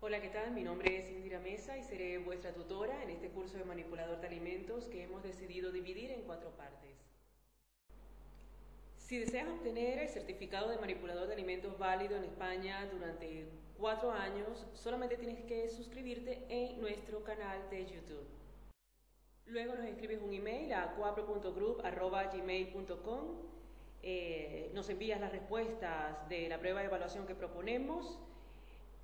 Hola, ¿qué tal? Mi nombre es Indira Mesa y seré vuestra tutora en este curso de manipulador de alimentos que hemos decidido dividir en 4 partes. Si deseas obtener el certificado de manipulador de alimentos válido en España durante 4 años, solamente tienes que suscribirte en nuestro canal de YouTube. Luego nos escribes un email a cuapro.group@gmail.com, nos envías las respuestas de la prueba de evaluación que proponemos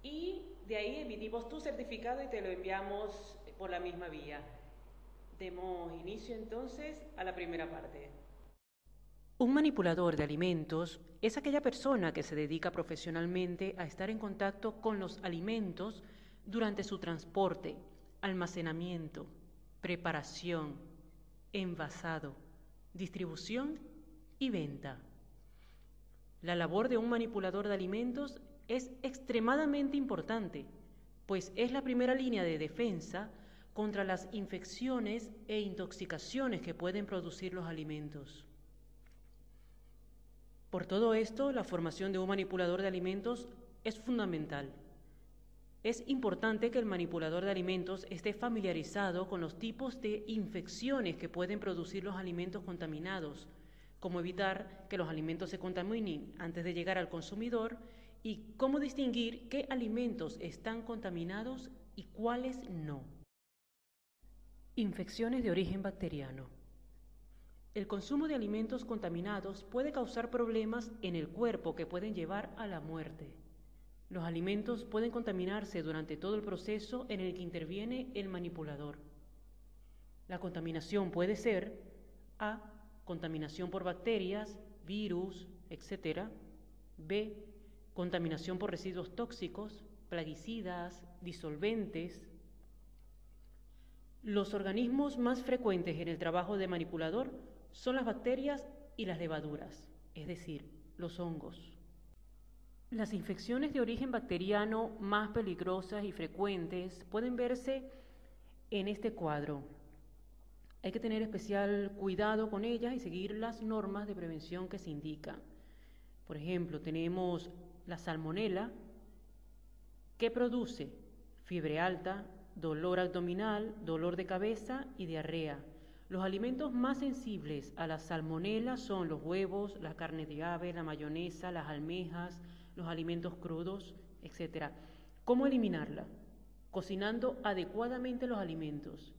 y de ahí emitimos tu certificado y te lo enviamos por la misma vía. Demos inicio entonces a la primera parte. Un manipulador de alimentos es aquella persona que se dedica profesionalmente a estar en contacto con los alimentos durante su transporte, almacenamiento, preparación, envasado, distribución y venta. La labor de un manipulador de alimentos es extremadamente importante, pues es la primera línea de defensa contra las infecciones e intoxicaciones que pueden producir los alimentos. Por todo esto, la formación de un manipulador de alimentos es fundamental. Es importante que el manipulador de alimentos esté familiarizado con los tipos de infecciones que pueden producir los alimentos contaminados, cómo evitar que los alimentos se contaminen antes de llegar al consumidor y cómo distinguir qué alimentos están contaminados y cuáles no. Infecciones de origen bacteriano. El consumo de alimentos contaminados puede causar problemas en el cuerpo que pueden llevar a la muerte. Los alimentos pueden contaminarse durante todo el proceso en el que interviene el manipulador. La contaminación puede ser A. Contaminación por bacterias, virus, etc. B. Contaminación por residuos tóxicos, plaguicidas, disolventes. Los organismos más frecuentes en el trabajo de manipulador son las bacterias y las levaduras, es decir, los hongos. Las infecciones de origen bacteriano más peligrosas y frecuentes pueden verse en este cuadro. Hay que tener especial cuidado con ellas y seguir las normas de prevención que se indican. Por ejemplo, tenemos la salmonela, que produce fiebre alta, dolor abdominal, dolor de cabeza y diarrea. Los alimentos más sensibles a la salmonela son los huevos, la carne de ave, la mayonesa, las almejas, los alimentos crudos, etc. ¿Cómo eliminarla? Cocinando adecuadamente los alimentos.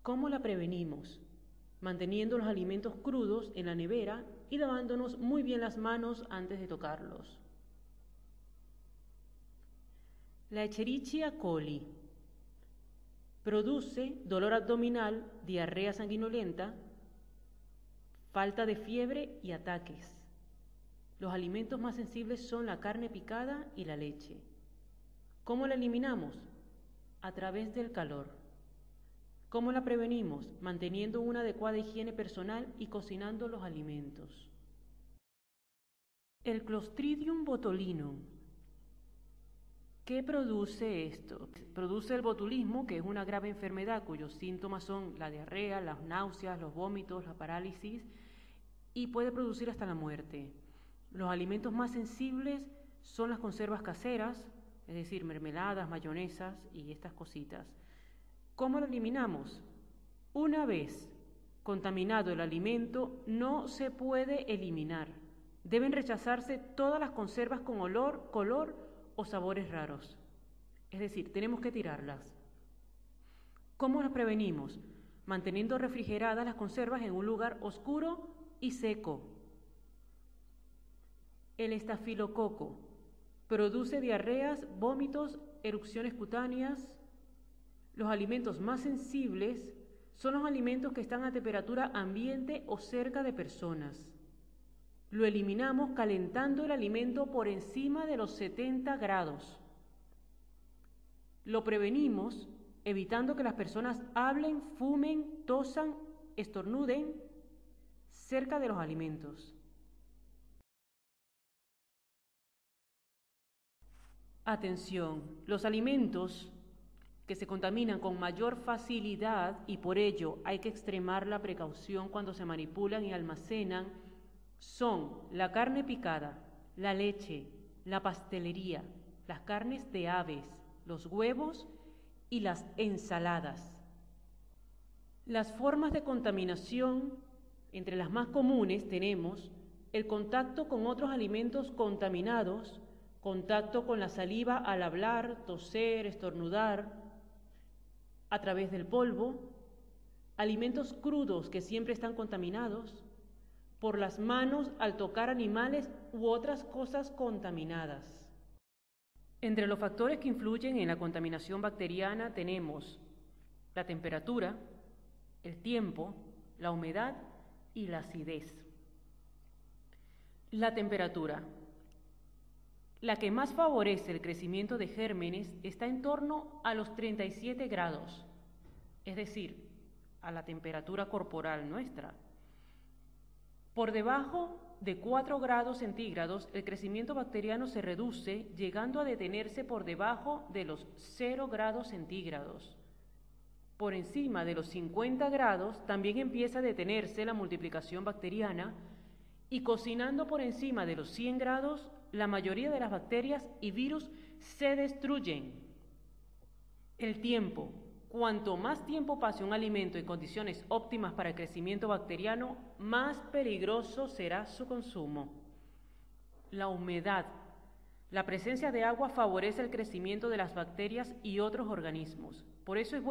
¿Cómo la prevenimos? Manteniendo los alimentos crudos en la nevera y lavándonos muy bien las manos antes de tocarlos. La Escherichia coli produce dolor abdominal, diarrea sanguinolenta, falta de fiebre y ataques. Los alimentos más sensibles son la carne picada y la leche. ¿Cómo la eliminamos? A través del calor. ¿Cómo la prevenimos? Manteniendo una adecuada higiene personal y cocinando los alimentos. El Clostridium botulinum. ¿Qué produce esto? Produce el botulismo, que es una grave enfermedad cuyos síntomas son la diarrea, las náuseas, los vómitos, la parálisis y puede producir hasta la muerte. Los alimentos más sensibles son las conservas caseras, es decir, mermeladas, mayonesas y estas cositas. ¿Cómo lo eliminamos? Una vez contaminado el alimento, no se puede eliminar. Deben rechazarse todas las conservas con olor, color o sabores raros. Es decir, tenemos que tirarlas. ¿Cómo las prevenimos? Manteniendo refrigeradas las conservas en un lugar oscuro y seco. El estafilococo produce diarreas, vómitos, erupciones cutáneas. Los alimentos más sensibles son los alimentos que están a temperatura ambiente o cerca de personas. Lo eliminamos calentando el alimento por encima de los 70 grados. Lo prevenimos evitando que las personas hablen, fumen, tosan, estornuden cerca de los alimentos. Atención, los alimentos que se contaminan con mayor facilidad y por ello hay que extremar la precaución cuando se manipulan y almacenan son la carne picada, la leche, la pastelería, las carnes de aves, los huevos y las ensaladas. Las formas de contaminación, entre las más comunes tenemos el contacto con otros alimentos contaminados, contacto con la saliva al hablar, toser, estornudar, a través del polvo, alimentos crudos que siempre están contaminados, por las manos al tocar animales u otras cosas contaminadas. Entre los factores que influyen en la contaminación bacteriana tenemos la temperatura, el tiempo, la humedad y la acidez. La temperatura. La que más favorece el crecimiento de gérmenes está en torno a los 37 grados, es decir, a la temperatura corporal nuestra. Por debajo de 4 grados centígrados, el crecimiento bacteriano se reduce, llegando a detenerse por debajo de los 0 grados centígrados. Por encima de los 50 grados también empieza a detenerse la multiplicación bacteriana y cocinando por encima de los 100 grados, la mayoría de las bacterias y virus se destruyen. El tiempo. Cuanto más tiempo pase un alimento en condiciones óptimas para el crecimiento bacteriano, más peligroso será su consumo. La humedad. La presencia de agua favorece el crecimiento de las bacterias y otros organismos. Por eso es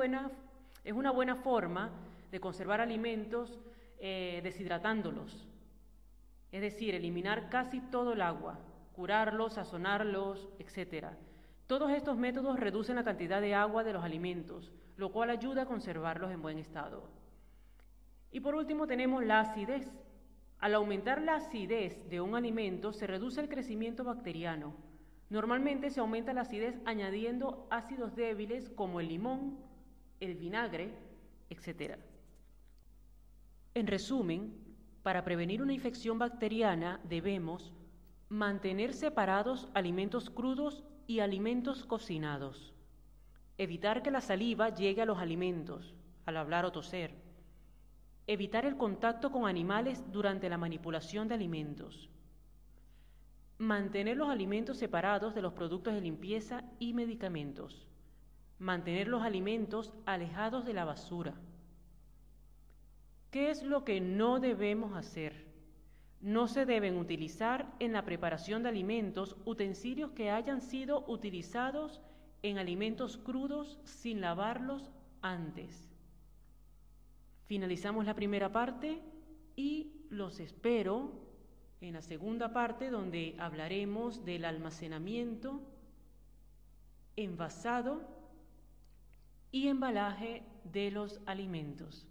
una buena forma de conservar alimentos deshidratándolos. Es decir, eliminar casi todo el agua, curarlos, sazonarlos, etc. Todos estos métodos reducen la cantidad de agua de los alimentos, lo cual ayuda a conservarlos en buen estado. Y por último tenemos la acidez. Al aumentar la acidez de un alimento se reduce el crecimiento bacteriano. Normalmente se aumenta la acidez añadiendo ácidos débiles como el limón, el vinagre, etc. En resumen, para prevenir una infección bacteriana debemos mantener separados alimentos crudos y alimentos cocinados. Evitar que la saliva llegue a los alimentos, al hablar o toser. Evitar el contacto con animales durante la manipulación de alimentos. Mantener los alimentos separados de los productos de limpieza y medicamentos. Mantener los alimentos alejados de la basura. ¿Qué es lo que no debemos hacer? No se deben utilizar en la preparación de alimentos utensilios que hayan sido utilizados en alimentos crudos sin lavarlos antes. Finalizamos la primera parte y los espero en la segunda parte donde hablaremos del almacenamiento, envasado y embalaje de los alimentos.